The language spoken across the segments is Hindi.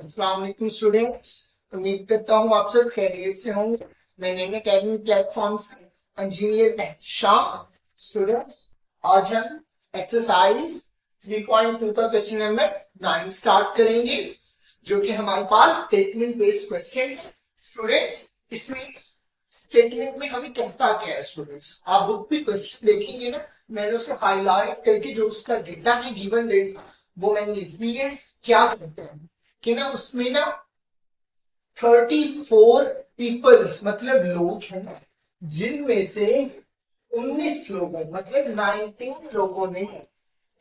अस्सलाम वालेकुम स्टूडेंट्स। उम्मीद करता हूँ आप सब खैरियत से होंगे। मैं नैन अकेडमी प्लेटफॉर्म से इंजीनियर एहतशाम। स्टूडेंट्स, आज हम एक्सरसाइज 3.2 का क्वेश्चन नंबर 9 स्टार्ट करेंगे, जो कि हमारे पास स्टेटमेंट बेस्ड क्वेश्चन है। स्टूडेंट्स, इसमें स्टेटमेंट में हमें कहता क्या है? स्टूडेंट्स, आप बुक पे क्वेश्चन देखेंगे ना, मैंने उसे हाईलाइट करके जो उसका डेटा है, गिवन डेटा, वो मैंने लिख दी है। क्या कहते हैं कि ना उसमें ना 34 पीपल्स मतलब लोग हैं, जिनमें से 19 लोगों मतलब 19 लोगों ने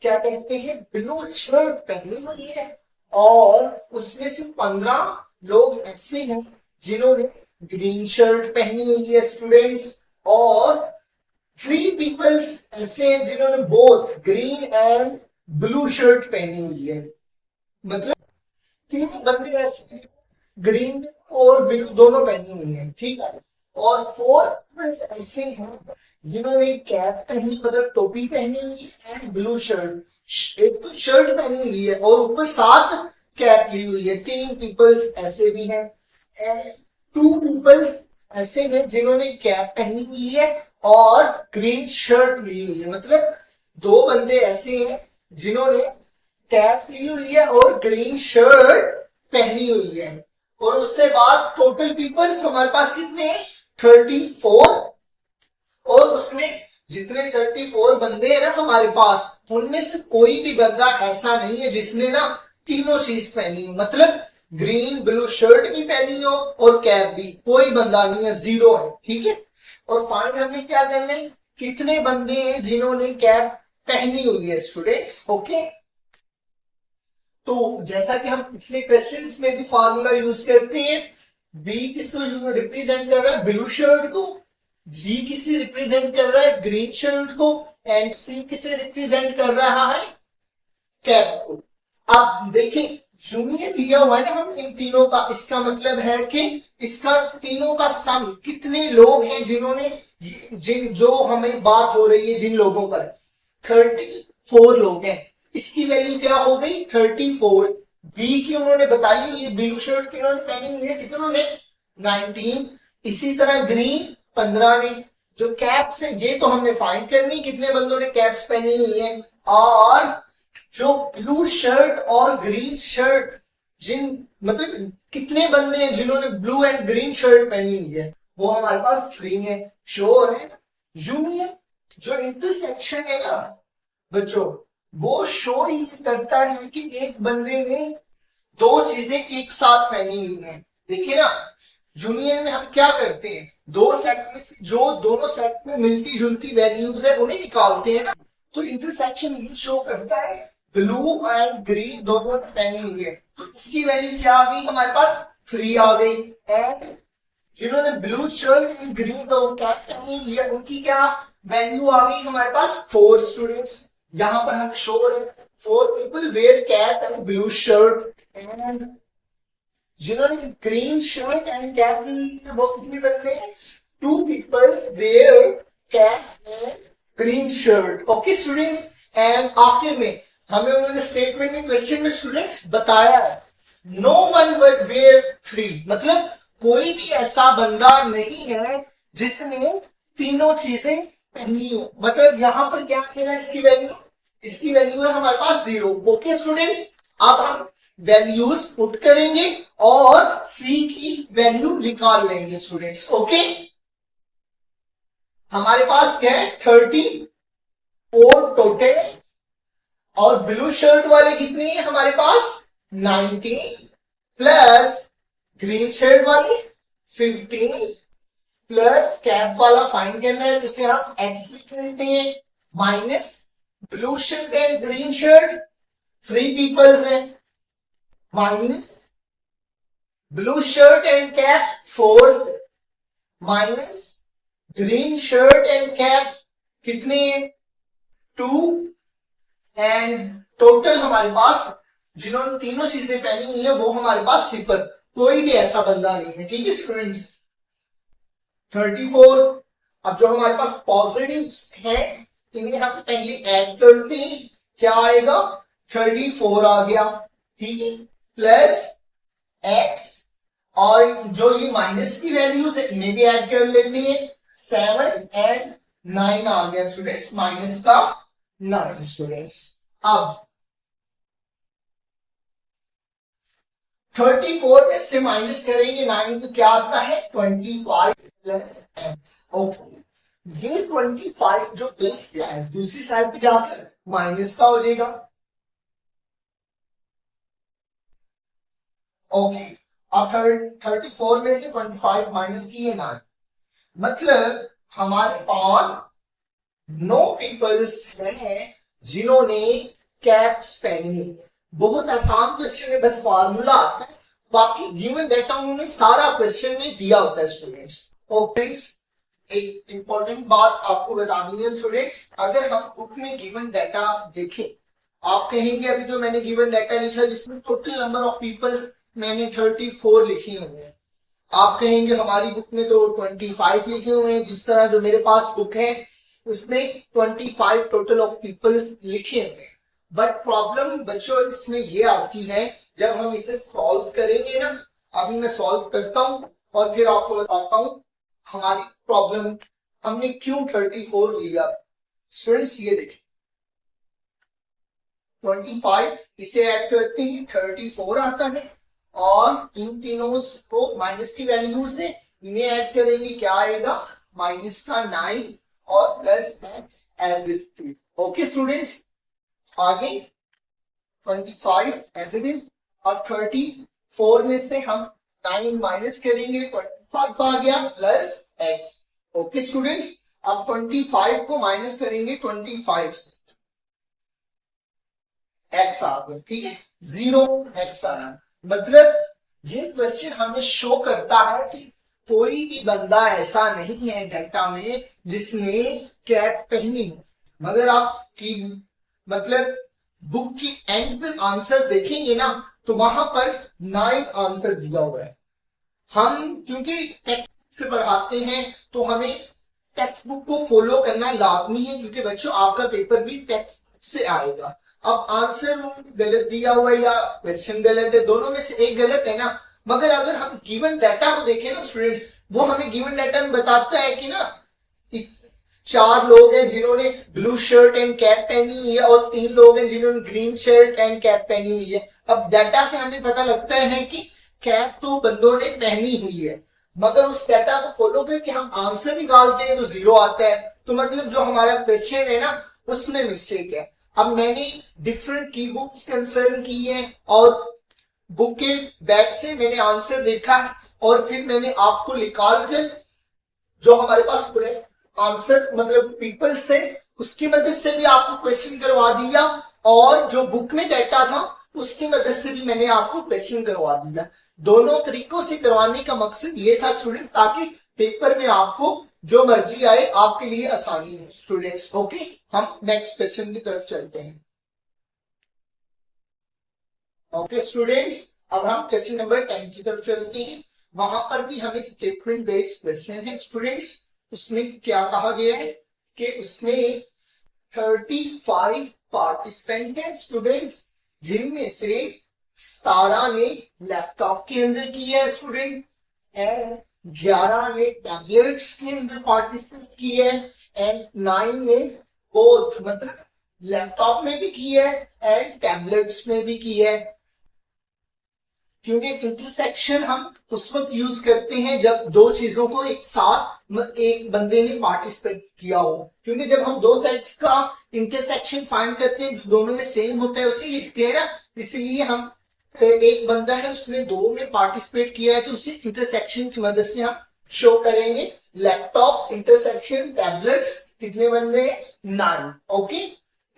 क्या कहते हैं ब्लू शर्ट पहनी हुई है, और उसमें से 15 लोग ऐसे हैं जिन्होंने ग्रीन शर्ट पहनी हुई है। स्टूडेंट्स, और 3 पीपल्स ऐसे हैं जिन्होंने both green and blue shirt पहनी हुई है। मतलब 3 बंदे ऐसे ग्रीन और ब्लू दोनों पहनी हुई है, ठीक है। और 4 ऐसे हैं जिन्होंने कैप पहनी मतलब टोपी पहनी हुई है एंड ब्लू शर्ट, एक तो शर्ट पहनी हुई है और ऊपर 7 कैप ली हुई है। 3 पीपल्स ऐसे भी हैं एंड 2 पीपल्स ऐसे हैं जिन्होंने कैप पहनी हुई है और ग्रीन शर्ट ली हुई है। मतलब 2 बंदे ऐसे हैं जिन्होंने कैप ली हुई है और ग्रीन शर्ट पहनी हुई है। और उससे बाद टोटल पीपल्स हमारे पास कितने हैं? 34। और उसमें जितने 34 बंदे हैं ना हमारे पास, उनमें से कोई भी बंदा ऐसा नहीं है जिसने ना तीनों चीज पहनी हो, मतलब ग्रीन ब्लू शर्ट भी पहनी हो और कैप भी। कोई बंदा नहीं है, 0 है, ठीक है। और फाइंड हमें क्या करना है, कितने बंदे हैं जिन्होंने कैप पहनी हुई है। Students, okay. तो जैसा कि हम पिछले क्वेश्चंस में भी फार्मूला यूज करते हैं, बी किसको रिप्रेजेंट कर रहा है? ब्लू शर्ट को। जी किसे रिप्रेजेंट कर रहा है? ग्रीन शर्ट को। एंड सी किसे रिप्रेजेंट कर रहा है? कैप को। अब देखिए, यूनियन दिया हुआ है ना हम इन तीनों का, इसका मतलब है कि इसका तीनों का सम कितने लोग हैं जिन्होंने, जिन जो हमें बात हो रही है जिन लोगों पर, 34 लोग हैं। इसकी वैल्यू क्या हो गई? 34। बी की उन्होंने बताई हुई है, ब्लू शर्ट की उन्होंने पहनी हुई है, कितनों ने? 19। इसी तरह ग्रीन 15 ने। जो कैप्स है ये तो हमने फाइंड करनी, कितने बंदों ने कैप्स पहनी हुई है। और जो ब्लू शर्ट और ग्रीन शर्ट, जिन मतलब कितने बंदे हैं जिन्होंने ब्लू एंड ग्रीन शर्ट पहनी हुई है, वो हमारे पास 3 है। श्योर है? यूनियन जो इंटरसेक्शन है ना बच्चों, वो शो ही करता है कि एक बंदे ने 2 चीजें एक साथ पहनी हुई हैं। देखिए ना, यूनियन में हम क्या करते हैं, 2 सेट में से जो दोनों सेट में मिलती जुलती वैल्यूज है उन्हें निकालते हैं ना। तो इंटरसेक्शन ये शो करता है ब्लू एंड ग्रीन दोनों पहनी हुई है, तो इसकी वैल्यू क्या आ गई हमारे पास? 3 आ गई। एंड जिन्होंने blue shirt and green cap पहनी हुई है उनकी क्या वैल्यू आ गई हमारे पास? 4। स्टूडेंट्स, यहां पर हम शोर है 4 people wear cap and blue shirt. And जिन्होंने ग्रीन शर्ट एंड कैप ली है वो कितने बंदे हैं? 2 people wear cap and green shirt. Okay students, and आखिर में हमें उन्होंने स्टेटमेंट में, क्वेश्चन में स्टूडेंट्स बताया है, नो वन वेयर 3, मतलब कोई भी ऐसा बंदा नहीं है जिसने तीनों चीजें पहनी हो। मतलब यहां पर क्या है इसकी वैल्यू? इसकी वैल्यू है हमारे पास 0। ओके स्टूडेंट्स, अब हम वैल्यूज पुट करेंगे और सी की वैल्यू निकाल लेंगे। Students, okay. हमारे पास क्या है? 34 टोटल, और ब्लू शर्ट वाले कितने हैं हमारे पास? 19 प्लस ग्रीन शर्ट वाले 15 प्लस कैप वाला फाइंड करना है, जिसे हम एक्स लिख लेते हैं, minus blue shirt and green shirt 3 peoples हैं, minus blue shirt and cap 4, minus green shirt and cap कितने हैं? 2। एंड टोटल हमारे पास जिन्होंने तीनों चीजें पहनी हुई है वो हमारे पास 0। कोई भी ऐसा बंदा नहीं है, ठीक है स्टूडेंट्स। 34। अब जो हमारे पास पॉजिटिव है इन्हें हम पहले ऐड करते हैं, क्या आएगा? 34 आ गया, ठीक है, प्लस एक्स, और जो ये माइनस की वैल्यूज है इन्हें भी ऐड कर लेते हैं, 7 एंड 9 आ गया स्टूडेंट्स, माइनस का 9 स्टूडेंट्स। अब 34 में से माइनस करेंगे 9 तो क्या आता है 25 प्लस एक्स। ओके, ये 25 जो प्लस क्या है दूसरी साइड पे जाकर माइनस का हो जाएगा। ओके, अब 34 में से 25 माइनस किए 9, मतलब हमारे पास 9 पीपल्स हैं जिन्होंने कैप्स पहनी है। बहुत आसान क्वेश्चन है, बस फार्मूला आता है, बाकी गिवन डेटा उन्होंने सारा क्वेश्चन में दिया होता है स्टूडेंट्स। ओके, एक इंपॉर्टेंट बात आपको बतानी है स्टूडेंट्स, अगर हम बुक में गिवन डेटा देखें, आप कहेंगे अभी जो मैंने गिवन डेटा लिखा है जिसमें टोटल नंबर ऑफ पीपल्स मैंने 34 लिखे हुए हैं, आप कहेंगे हमारी बुक में तो 25 लिखे हुए हैं, जिस तरह जो मेरे पास बुक है उसमें 25 टोटल ऑफ पीपल्स लिखे हुए हैं। बट प्रॉब्लम बच्चों इसमें ये आती है जब हम इसे सॉल्व करेंगे ना, अभी मैं सॉल्व करता हूं और फिर आपको बताता हूं हमारी प्रॉब्लम हमने क्यों 34 लिया। स्टूडेंट्स ये देखिए 25 इसे ऐड करते हैं 34 आता है, और इन तीनों को माइनस की वैल्यू से इन्हें ऐड करेंगे क्या आएगा माइनस का 9 और plus X as it is. Okay students, आगे 25 एज इट इज और 34 में से हम 9 माइनस करेंगे 25 आ गया प्लस एक्स। ओके स्टूडेंट्स, अब 25 को माइनस करेंगे 25 से, एक्स आ गया, ठीक है 0 एक्स आया। मतलब ये क्वेश्चन हमें शो करता है कि कोई भी बंदा ऐसा नहीं है डेटा में जिसने कैप पहनी हो, मगर आप की मतलब बुक की एंड पर आंसर देखेंगे ना तो वहां पर 9 आंसर दिया हुआ है। हम क्योंकि टेक्स्ट से पढ़ाते हैं तो हमें टेक्स्ट बुक को फॉलो करना लाजमी है, क्योंकि बच्चों आपका पेपर भी टेक्स्ट से आएगा। अब आंसर गलत दिया हुआ है या क्वेश्चन गलत है, दोनों में से एक गलत है ना, मगर अगर हम गिवन डाटा को देखें ना स्टूडेंट्स, वो हमें गिवन डाटा में बताता है कि ना 4 लोग हैं जिन्होंने ब्लू शर्ट एंड कैप पहनी हुई है और 3 लोग हैं जिन्होंने ग्रीन शर्ट एंड कैप पहनी हुई है। अब डाटा से हमें पता लगता है कि कैप तो बंदों ने पहनी हुई है, मगर उस डाटा को फॉलो करके हम आंसर निकालते हैं तो 0 आता है, तो मतलब जो हमारा क्वेश्चन है ना उसमें मिस्टेक है। अब मैंने डिफरेंट की बुक्स कंसर्न की है और बुक के बैक से मैंने आंसर देखा है और फिर मैंने आपको निकाल कर जो हमारे पास पूरे आंसर मतलब पीपल्स थे उसकी मदद से भी आपको क्वेश्चन करवा दिया, और जो बुक में डाटा था उसकी मदद से भी मैंने आपको क्वेश्चन करवा दिया। दोनों तरीकों से करवाने का मकसद ये था स्टूडेंट, ताकि पेपर में आपको जो मर्जी आए आपके लिए आसानी है स्टूडेंट्स। ओके, हम नेक्स्ट क्वेश्चन की तरफ चलते हैं। ओके स्टूडेंट्स, अब हम क्वेश्चन नंबर 10 की तरफ चलते हैं। वहां पर भी हमें स्टेटमेंट बेस्ड क्वेश्चन है स्टूडेंट्स। उसमें क्या कहा गया है कि उसमें 35 पार्टिसिपेंट हैं स्टूडेंट्स, जिनमें से 17 ने लैपटॉप के अंदर किया है स्टूडेंट, एंड 11 ने टैबलेट्स के अंदर पार्टिसिपेट किया है, एंड 9 ने बोथ मतलब लैपटॉप में भी किया है एंड टैबलेट्स में भी किया है। क्योंकि इंटरसेक्शन हम उस वक्त यूज करते हैं जब दो चीजों को एक साथ एक बंदे ने पार्टिसिपेट किया हो, क्योंकि जब हम दो सेट्स का इंटरसेक्शन फाइंड करते हैं जो दोनों में सेम होता है उसे लिखते हैं ना, इसलिए हम एक बंदा है उसने 2 में पार्टिसिपेट किया है तो उसे इंटरसेक्शन की मदद से हम शो करेंगे। लैपटॉप इंटरसेक्शन टैबलेट्स कितने बंदे 9। ओके,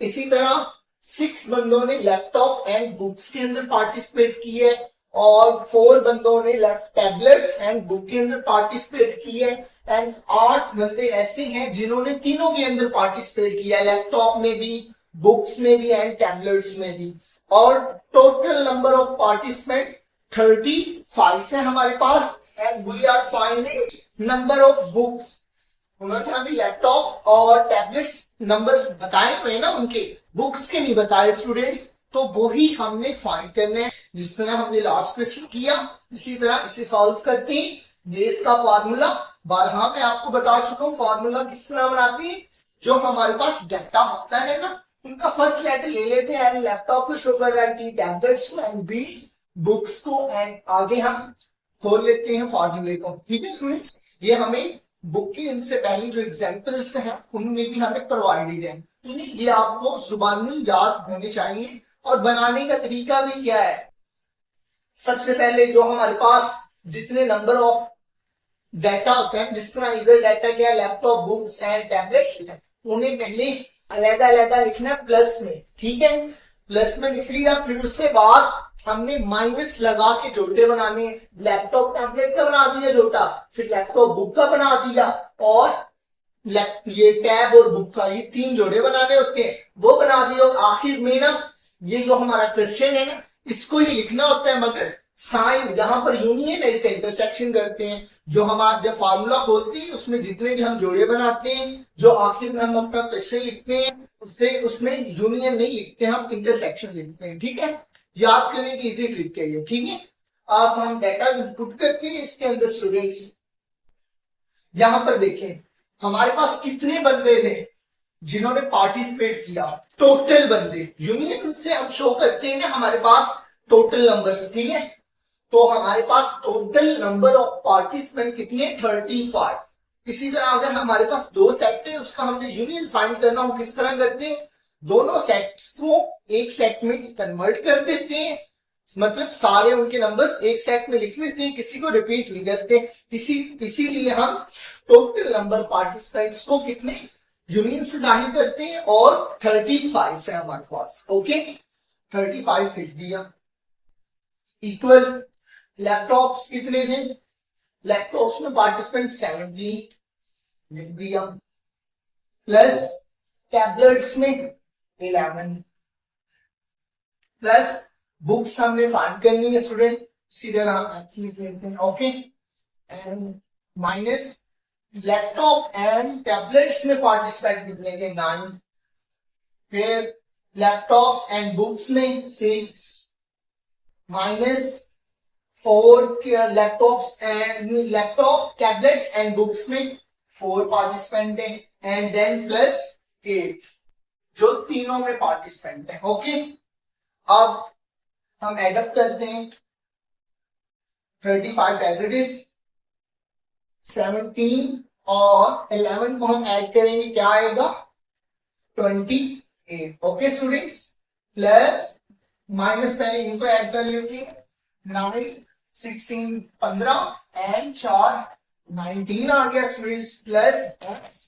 इसी तरह 6 बंदों ने लैपटॉप एंड बुक्स के अंदर पार्टिसिपेट किया है और 4 बंदों ने टैबलेट्स एंड बुक के अंदर पार्टिसिपेट किया है, एंड 8 बंदे ऐसे हैं जिन्होंने तीनों के अंदर पार्टिसिपेट किया है, लैपटॉप में भी बुक्स में भी एंड टैबलेट्स में भी। और टोटल नंबर ऑफ पार्टिसिपेंट 35 है हमारे पास, and we are finding number of books उन्होंने हमें लैपटॉप और टैबलेट्स नंबर बताए हुए हैं ना, उनके बुक्स के नहीं बताए स्टूडेंट्स, तो वो ही हमने फाइंड करने हैं। जिस तरह हमने लास्ट क्वेश्चन किया इसी तरह इसे सॉल्व करते हैं। ये इसका फार्मूला बारहा मैं आपको बता चुका हूँ। फार्मूला किस तरह बनाते हैं, जो हमारे पास डाटा होता है ना, उनका फर्स्ट लेटर ले लेते हैं, यानी लैपटॉप को शो कर रहा है, टैबलेट्स को, एंड बी बुक्स को, एंड आगे हम खोल लेते हैं फार्मूले को। ठीक है स्टूडेंट्स, ये हमें बुक के इनसे पहले जो एग्जांपल्स हैं उनमें भी हमें प्रोवाइडेड है। ये आपको जुबानी याद होने चाहिए। और बनाने का तरीका भी क्या है, सबसे पहले जो हमारे पास जितने नंबर ऑफ डाटा होते हैं, जिस तरह इधर डाटा क्या है, लैपटॉप, बुक्स एंड टैबलेट्स, उन्हें पहले अलग अलग लिखना प्लस में। ठीक है, प्लस में लिख लिया, फिर उससे बाद हमने माइनस लगा के जोड़े बनाने। लैपटॉप टैबलेट का बना दिया जोड़ा, फिर लैपटॉप बुक का बना दिया, और ये टैब और बुक का, ये 3 जोड़े बनाने होते हैं, वो बना दिए। और आखिर में ना ये जो हमारा क्वेश्चन है ना, इसको ही लिखना होता है, मगर साइन यहाँ पर यूनियन है, इसे इंटरसेक्शन करते हैं। जो हमारा जब फार्मूला खोलते हैं उसमें जितने भी हम जोड़े बनाते हैं, जो आखिर में हम अपना क्वेश्चन लिखते हैं, उससे उसमें यूनियन नहीं लिखते, हम इंटरसेक्शन लिखते हैं। ठीक है, याद करने की इजी ट्रिक है ये। ठीक है, अब हम डाटा इनपुट करते हैं इसके अंदर स्टूडेंट्स। यहां पर देखें हमारे पास कितने बंदे थे जिन्होंने पार्टिसिपेट किया, टोटल बंदे। यूनियन से हम शो करते हैं ना हमारे पास टोटल नंबर्स। ठीक है, तो हमारे पास टोटल नंबर ऑफ पार्टिसिपेंट कितने, 35। इसी तरह अगर हमारे पास 2 सेट है, उसका हमने यूनियन फाइंड करना हो, किस तरह करते हैं, दोनों सेट्स को एक सेट में कन्वर्ट कर देते हैं, मतलब सारे उनके नंबर्स एक सेट में लिख लेते हैं, किसी को रिपीट नहीं करते। इसीलिए हम टोटल नंबर पार्टिसिपेंट्स को कितने यूनियन से जाहिर करते हैं, और 35 है हमारे पास। ओके, 35 लिख दिया, इक्वल लैपटॉप्स कितने थे, लैपटॉप्स में पार्टिसिपेंट 17 लिख दिया, प्लस टैबलेट्स में 11, प्लस बुक्स हमने फाइंड करनी है स्टूडेंट, सीधे हम लिख लेते हैं। Okay, and minus laptop and tablets में पार्टिसिपेंट कितने थे, 9, फिर लैपटॉप्स एंड बुक्स में 6, minus 4 laptop tablets and books में 4 पार्टिसिपेंट है, एंड देन प्लस 8 जो तीनों में पार्टिसिपेंट है। ओके, अब हम एड अप करते हैं 35 एज इट इज, 17 और 11 को हम ऐड करेंगे, क्या आएगा 28। ओके स्टूडेंट्स, प्लस माइनस पहले इनको ऐड कर लेते हैं, 9 16 15 एंड 4 19 आ गया students, plus x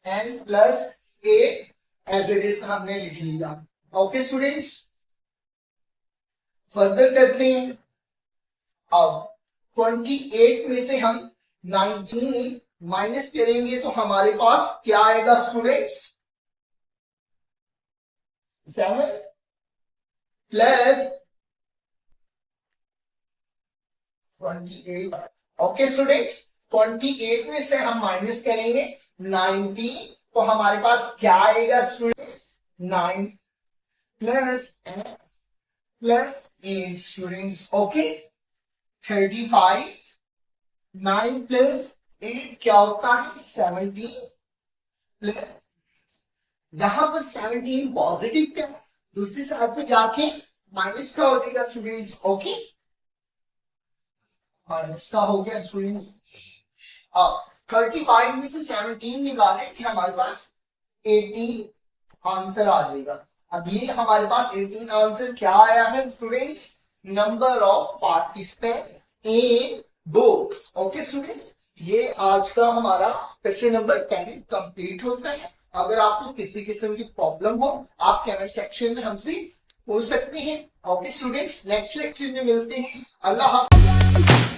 and plus 8 as it is हमने लिख लिया। ओके स्टूडेंट्स, फर्दर करते हैं। अब 28 में से हम 19 माइनस करेंगे तो हमारे पास क्या आएगा स्टूडेंट्स, 7 प्लस 28। ओके स्टूडेंट्स, 28 में से हम माइनस करेंगे 19 तो हमारे पास क्या आएगा students, 9 plus x plus 8 students. Okay, 35, 9 plus 8 क्या होता है, 17 प्लस, यहां पर 17 पॉजिटिव का, दूसरी साइड पे जाके माइनस का हो जाएगा स्टूडेंट्स। ओके, माइनस का हो गया स्टूडेंट्स। अब 35 में से 17 निकाले कि हमारे पास 18 आंसर आ जाएगा। अब ये हमारे पास 18 आंसर क्या आया है students, number of participant in books. Okay students, ये आज का हमारा क्वेश्चन नंबर 10 कंप्लीट होता है। अगर आपको किसी किस्म की प्रॉब्लम हो आप कमेंट सेक्शन में हमसे पूछ सकते हैं। ओके स्टूडेंट्स, नेक्स्ट लेक्चर में मिलते हैं। अल्लाह हाफ़िज़।